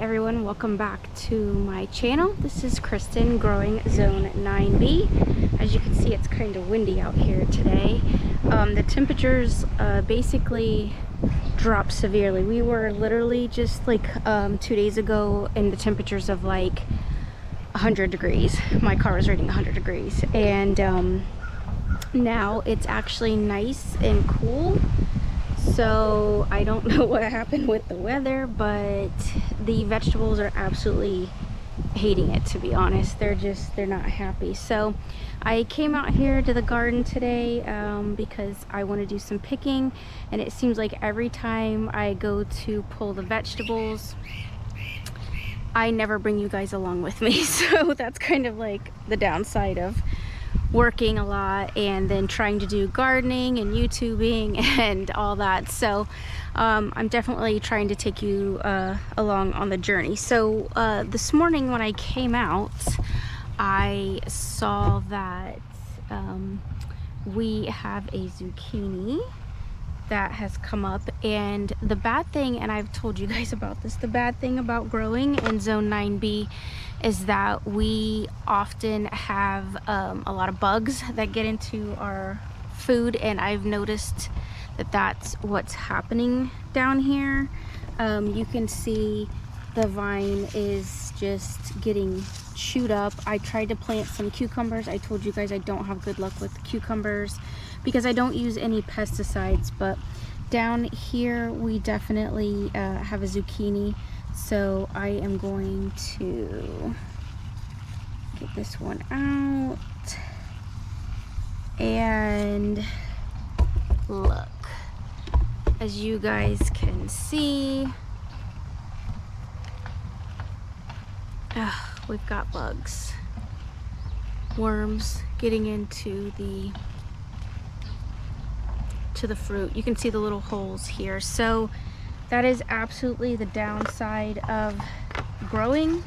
everyone, welcome back to my channel. This is Kristen growing zone 9B. As you can see, it's kind of windy out here today. The temperatures basically dropped severely. We were literally just like 2 days ago in the temperatures of like 100 degrees. My car was rating 100 degrees, and now it's actually nice and cool. So I don't know what happened with the weather, but the vegetables are absolutely hating it, to be honest. They're not happy. So I came out here to the garden today because I want to do some picking, and it seems like every time I go to pull the vegetables, I never bring you guys along with me. So that's kind of like the downside of working a lot and then trying to do gardening and YouTubing and all that. So I'm definitely trying to take you along on the journey. So this morning when I came out, I saw that we have a zucchini that has come up, and the bad thing, and I've told you guys about this, the bad thing about growing in zone 9B is that we often have a lot of bugs that get into our food, and I've noticed that that's what's happening down here. You can see the vine is just getting chewed up. I tried to plant some cucumbers. I told you guys I don't have good luck with cucumbers because I don't use any pesticides, but down here we definitely have a zucchini. So I am going to get this one out, and look, as you guys can see, we've got bugs, worms getting into the fruit. You can see the little holes here. So that is absolutely the downside of growing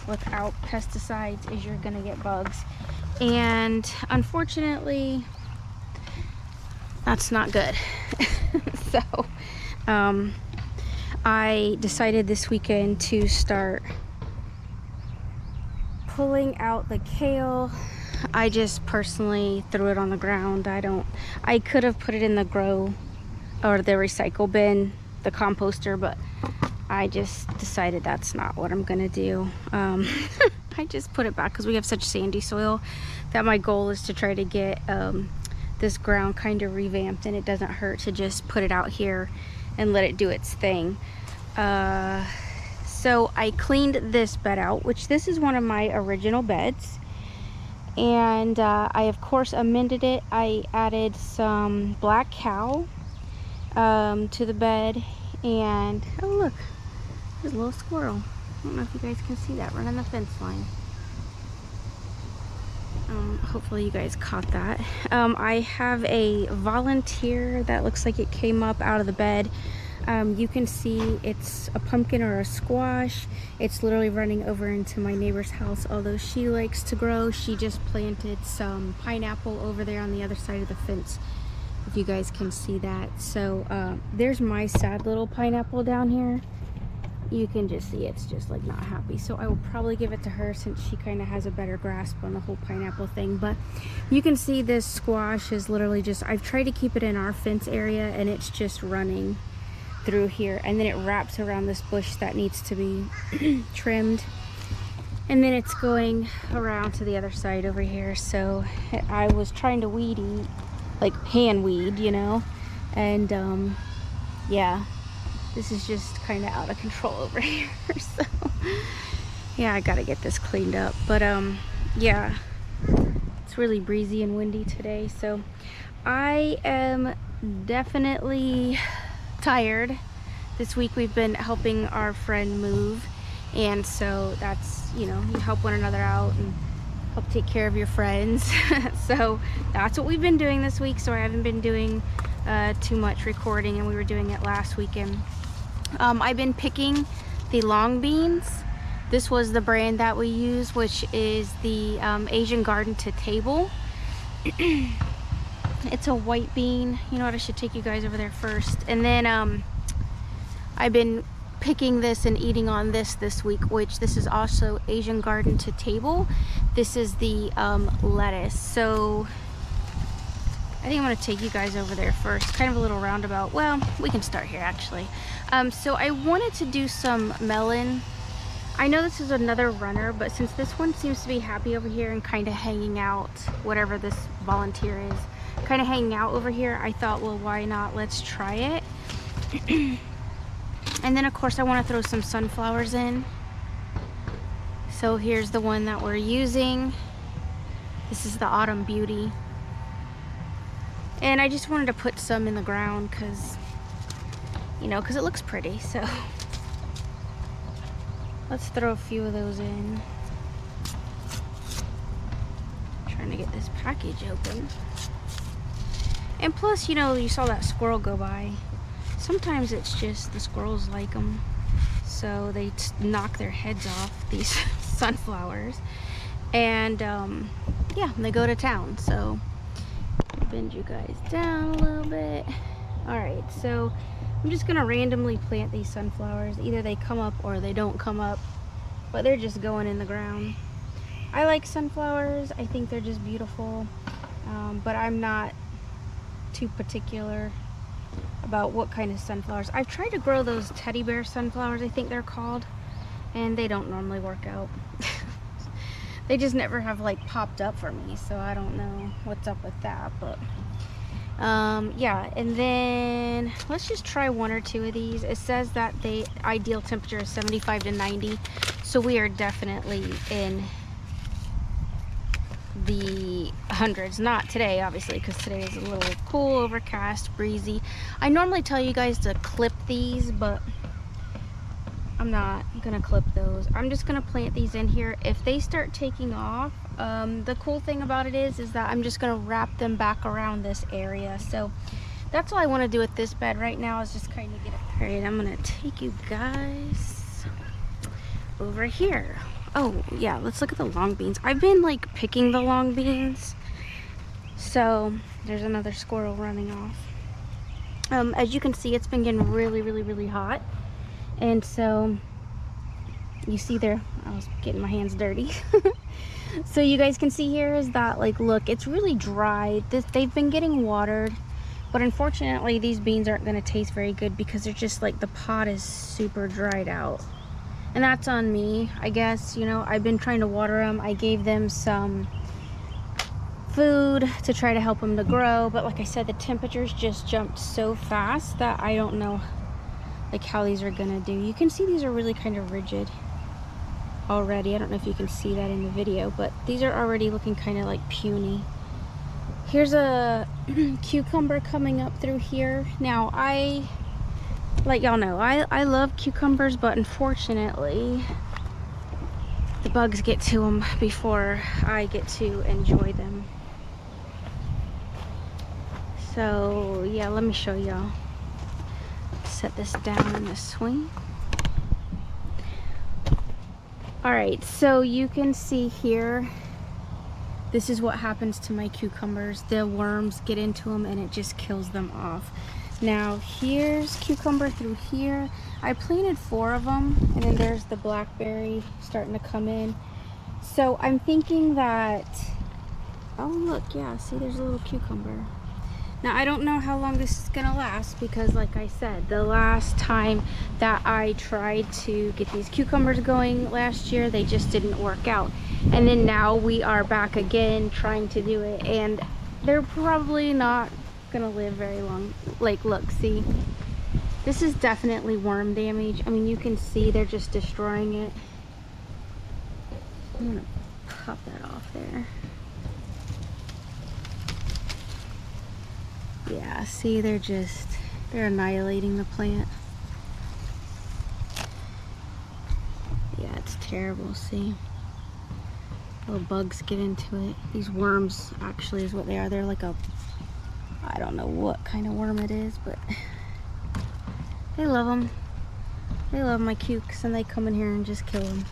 without pesticides, is you're gonna get bugs, and unfortunately that's not good. So I decided this weekend to start pulling out the kale. I just personally threw it on the ground. I could have put it in the grow or the recycle bin, the composter, but I just decided that's not what I'm gonna do. I just put it back because we have such sandy soil that my goal is to try to get this ground kind of revamped, and it doesn't hurt to just put it out here and let it do its thing. So I cleaned this bed out, which this is one of my original beds, and I of course amended it. I added some black cow to the bed, and oh look, there's a little squirrel. I don't know if you guys can see that running the fence line. Hopefully you guys caught that. I have a volunteer that looks like it came up out of the bed. You can see it's a pumpkin or a squash. It's literally running over into my neighbor's house. Although she likes to grow, she just planted some pineapple over there on the other side of the fence, if you guys can see that. So there's my sad little pineapple down here. You can just see it's just like not happy. So I will probably give it to her since she kind of has a better grasp on the whole pineapple thing. But you can see this squash is literally just, I've tried to keep it in our fence area, and it's just running through here, and then it wraps around this bush that needs to be trimmed, and then it's going around to the other side over here. So I was trying to weed eat, like hand weed, you know, and yeah, this is just kind of out of control over here. So yeah, I gotta get this cleaned up. But yeah, it's really breezy and windy today, so I am definitely tired. This week we've been helping our friend move, and so that's, you know, you help one another out and help take care of your friends. So that's what we've been doing this week. So I haven't been doing too much recording, and we were doing it last weekend. I've been picking the long beans. This was the brand that we use, which is the Asian Garden to Table. It's a white bean. You know what, I should take you guys over there first. And then I've been picking this and eating on this week, which this is also Asian garden to table. This is the lettuce. So I think I'm going to take you guys over there first, kind of a little roundabout. Well, we can start here actually. So I wanted to do some melon. I know this is another runner, but since this one seems to be happy over here and kind of hanging out, whatever this volunteer is, kind of hanging out over here, I thought, well, why not? Let's try it. And then of course I want to throw some sunflowers in. So here's the one that we're using. This is the Autumn Beauty. And I just wanted to put some in the ground because, you know, because it looks pretty. So let's throw a few of those in. Trying to get this package open. And plus, you know, you saw that squirrel go by. Sometimes it's just the squirrels like them, so they knock their heads off these sunflowers, and yeah, they go to town. So bend you guys down a little bit. All right, so I'm just gonna randomly plant these sunflowers. Either they come up or they don't come up, but they're just going in the ground. I like sunflowers. I think they're just beautiful, but I'm not too particular about what kind of sunflowers. I've tried to grow those teddy bear sunflowers, I think they're called, and they don't normally work out. They just never have like popped up for me, so I don't know what's up with that. But yeah, and then let's just try one or two of these. It says that the ideal temperature is 75 to 90, so we are definitely in the hundreds. Not today, obviously, because today is a little cool, overcast, breezy. I normally tell you guys to clip these, but I'm not gonna clip those. I'm just gonna plant these in here. If they start taking off, the cool thing about it is that I'm just gonna wrap them back around this area. So that's all I want to do with this bed right now, is just kind of get it. All right, I'm gonna take you guys over here. Oh yeah, let's look at the long beans. I've been like picking the long beans. So there's another squirrel running off. As you can see, it's been getting really hot. And so you see there, I was getting my hands dirty. So you guys can see here is that, like, look, it's really dry. They've been getting watered, but unfortunately these beans aren't going to taste very good because they're just like, the pot is super dried out. And that's on me, I guess. You know, I've been trying to water them. I gave them some food to try to help them to grow, but like I said, the temperatures just jumped so fast that I don't know like how these are gonna do. You can see these are really kind of rigid already. I don't know if you can see that in the video, but these are already looking kind of like puny. Here's a cucumber coming up through here. Now, I like y'all know I love cucumbers, but unfortunately the bugs get to them before I get to enjoy them. So yeah, let me show y'all. Set this down in the swing. All right, so you can see here, this is what happens to my cucumbers. The worms get into them and it just kills them off. Now here's cucumber through here. I planted 4 of them, and then there's the blackberry starting to come in. So I'm thinking that, oh look, yeah, see, there's a little cucumber. Now I don't know how long this is gonna last, because like I said, the last time that I tried to get these cucumbers going last year, they just didn't work out. And then now we are back again trying to do it, and they're probably not gonna live very long. Like, look, see, this is definitely worm damage. I mean, you can see they're just destroying it. I'm gonna pop that off there. Yeah, see, they're annihilating the plant. Yeah, it's terrible, see. Little bugs get into it. These worms actually is what they are. They're like a, I don't know what kind of worm it is, but they love them. They love my cukes, and they come in here and just kill them.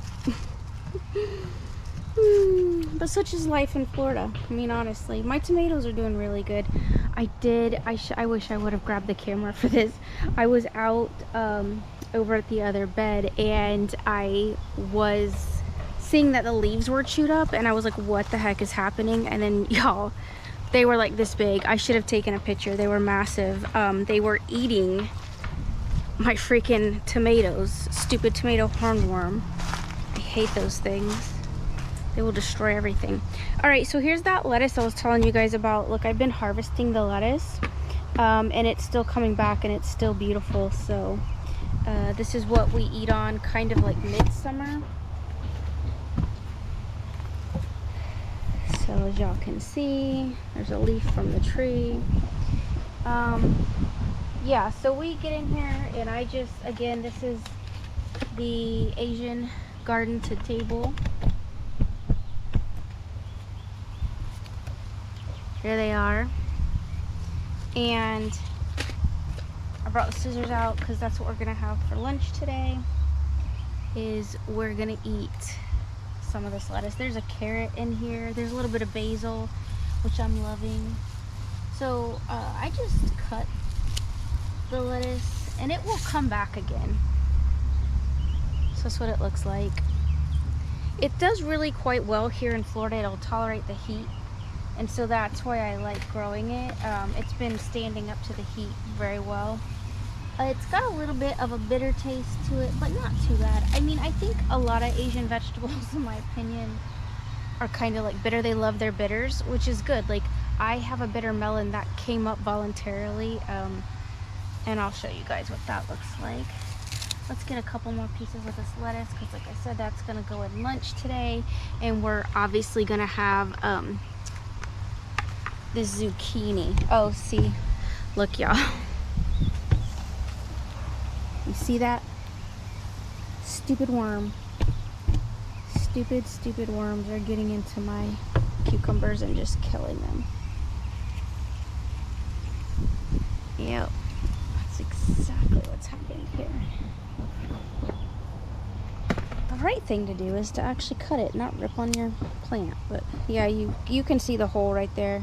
But such is life in Florida. I mean, honestly, my tomatoes are doing really good. I wish I would have grabbed the camera for this. I was out over at the other bed, and I was seeing that the leaves were chewed up, and I was like, what the heck is happening? And then y'all, they were like this big. I should have taken a picture. They were massive. They were eating my freaking tomatoes. Stupid tomato hornworm. I hate those things. They will destroy everything. All right, so here's that lettuce I was telling you guys about. Look, I've been harvesting the lettuce, and it's still coming back, and it's still beautiful. So this is what we eat on kind of like midsummer. So as y'all can see, there's a leaf from the tree. Yeah, so we get in here, and I just, again, this is the Asian garden to table. Here they are. And I brought the scissors out because that's what we're gonna have for lunch today. Is we're gonna eat some of this lettuce. There's a carrot in here. There's a little bit of basil, which I'm loving. So I just cut the lettuce, and it will come back again. So that's what it looks like. It does really quite well here in Florida. It'll tolerate the heat, and so that's why I like growing it. It's been standing up to the heat very well. It's got a little bit of a bitter taste to it, but not too bad. I mean, I think a lot of Asian vegetables, in my opinion, are kind of like bitter. They love their bitters, which is good. Like, I have a bitter melon that came up voluntarily, and I'll show you guys what that looks like. Let's get a couple more pieces of this lettuce, because like I said, that's gonna go in lunch today. And we're obviously gonna have this zucchini. Oh, see, look y'all. You see that? Stupid worm. Stupid worms are getting into my cucumbers and just killing them. Yep, that's exactly what's happened here. The right thing to do is to actually cut it, not rip on your plant. But yeah, you can see the hole right there.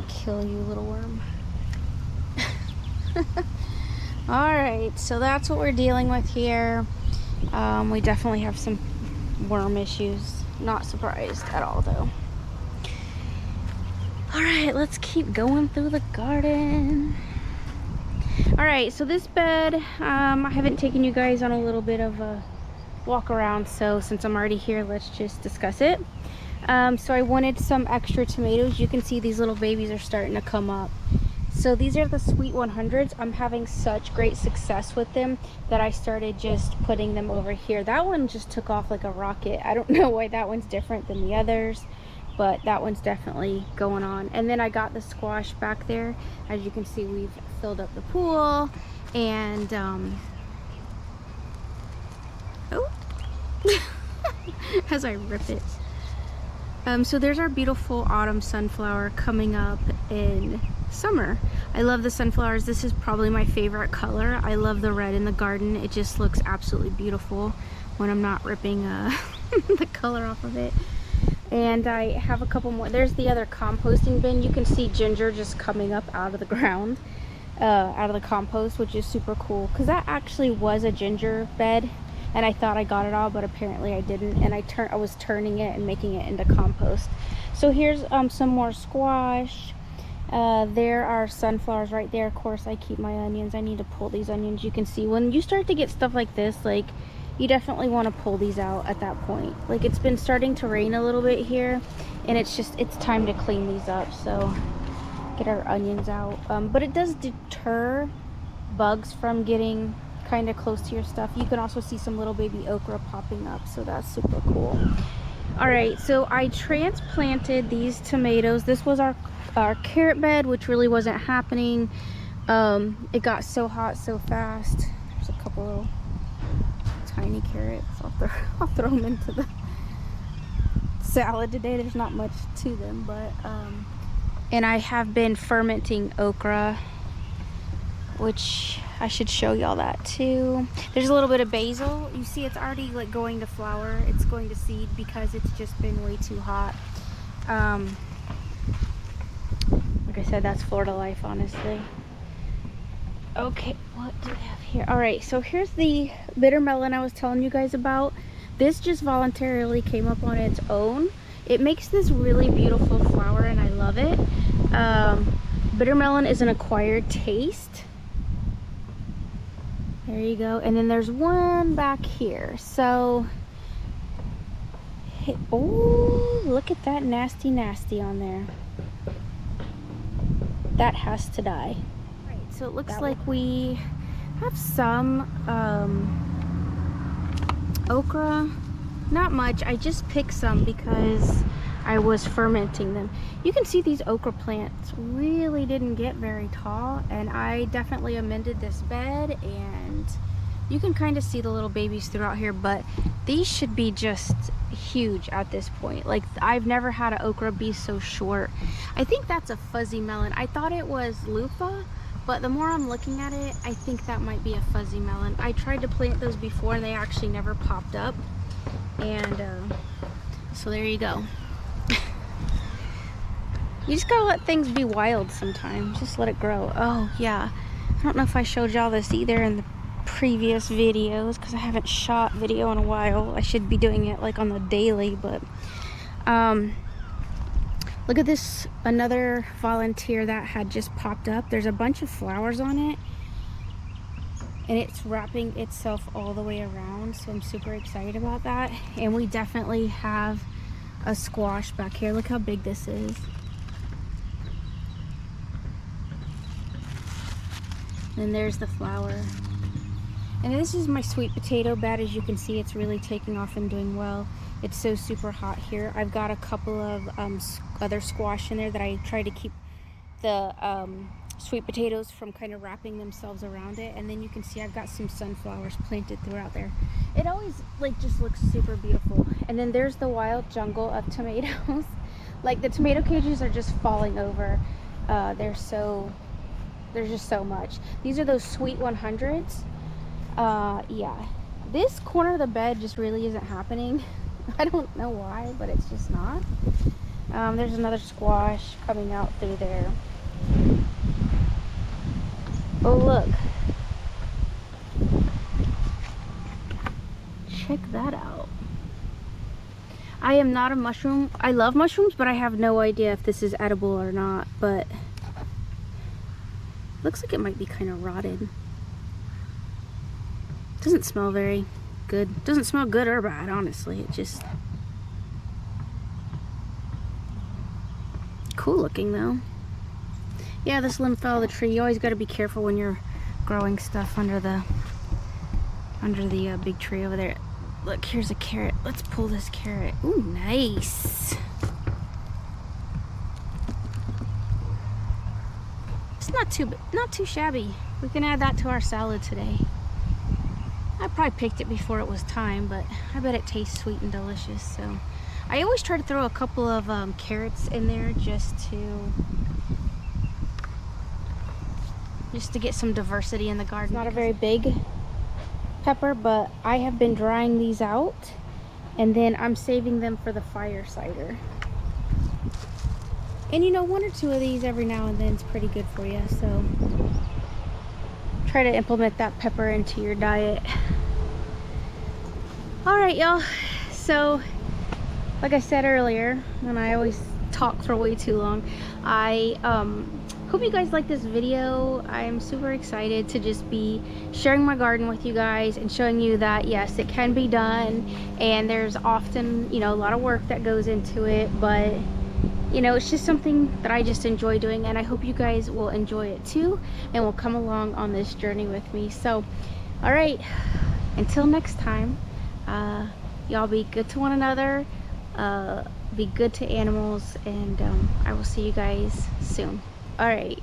Kill you, little worm. Alright, so that's what we're dealing with here. We definitely have some worm issues. Not surprised at all, though. Alright, let's keep going through the garden. Alright, so this bed, I haven't taken you guys on a little bit of a walk around, so since I'm already here, let's just discuss it. So I wanted some extra tomatoes. You can see these little babies are starting to come up. So these are the Sweet 100s. I'm having such great success with them that I started just putting them over here. That one just took off like a rocket. I don't know why that one's different than the others, but that one's definitely going on. And then I got the squash back there. As you can see, we've filled up the pool, and oh, as I rip it. So there's our beautiful autumn sunflower coming up in summer. I love the sunflowers. This is probably my favorite color. I love the red in the garden. It just looks absolutely beautiful when I'm not ripping the color off of it. And I have a couple more. There's the other composting bin. You can see ginger just coming up out of the ground, out of the compost, which is super cool, because that actually was a ginger bed, and I thought I got it all, but apparently I didn't. And I was turning it and making it into compost. So here's some more squash. There are sunflowers right there. Of course, I keep my onions. I need to pull these onions. You can see when you start to get stuff like this, like, you definitely want to pull these out at that point. Like, it's been starting to rain a little bit here, and it's time to clean these up. So get our onions out. But it does deter bugs from getting kind of close to your stuff. You can also see some little baby okra popping up, so that's super cool. All right, so I transplanted these tomatoes. This was our carrot bed, which really wasn't happening. It got so hot so fast. There's a couple little tiny carrots. I'll throw them into the salad today. There's not much to them, but and I have been fermenting okra, which I should show y'all that too. There's a little bit of basil. You see it's already like going to flower. It's going to seed because it's just been way too hot. Like I said, that's Florida life, honestly. Okay, what do we have here? All right, so here's the bitter melon I was telling you guys about. This just voluntarily came up on its own. It makes this really beautiful flower and I love it. Bitter melon is an acquired taste. There you go. And then there's one back here. So, oh, look at that nasty on there. That has to die. Right, so it looks like we have some okra. Not much. I just picked some because I was fermenting them. You can see these okra plants really didn't get very tall, and I definitely amended this bed, and you can kind of see the little babies throughout here, but these should be just huge at this point. Like, I've never had an okra be so short. I think that's a fuzzy melon. I thought it was loofah, but the more I'm looking at it, I think that might be a fuzzy melon. I tried to plant those before and they actually never popped up. And so there you go. You just gotta let things be wild sometimes. Just let it grow. Oh yeah, I don't know if I showed y'all this either in the previous videos because I haven't shot video in a while. I should be doing it like on the daily, but look at this, another volunteer that had just popped up. There's a bunch of flowers on it and it's wrapping itself all the way around, so I'm super excited about that. And we definitely have a squash back here. Look how big this is. And there's the flower. And this is my sweet potato bed. As you can see, it's really taking off and doing well. It's so super hot here. I've got a couple of other squash in there that I try to keep the sweet potatoes from kind of wrapping themselves around it. And then you can see I've got some sunflowers planted throughout there. It always like just looks super beautiful. And then there's the wild jungle of tomatoes. Like, the tomato cages are just falling over. There's just so much. These are those sweet 100s. Yeah, this corner of the bed just really isn't happening. I don't know why, but it's just not. There's another squash coming out through there. Oh, look. Check that out. I am not a mushroom. I love mushrooms, but I have no idea if this is edible or not, but looks like it might be kind of rotted. Doesn't smell very good. Doesn't smell good or bad, honestly. It just cool looking though. Yeah, this limb fell of the tree. You always got to be careful when you're growing stuff under the big tree over there. Look, here's a carrot. Let's pull this carrot. Ooh, nice. It's not too shabby. We can add that to our salad today. I probably picked it before it was time, but I bet it tastes sweet and delicious. So I always try to throw a couple of carrots in there just to get some diversity in the garden. It's not a very big pepper, but I have been drying these out and then I'm saving them for the fire cider. And you know, 1 or 2 of these every now and then is pretty good for you, so try to implement that pepper into your diet. All right, y'all, so like I said earlier, and I always talk for way too long, I hope you guys like this video. I'm super excited to just be sharing my garden with you guys and showing you that yes, it can be done, and there's often, you know, a lot of work that goes into it, but you know, it's just something that I just enjoy doing, and I hope you guys will enjoy it too and will come along on this journey with me. So all right, until next time, y'all be good to one another, be good to animals, and I will see you guys soon. All right.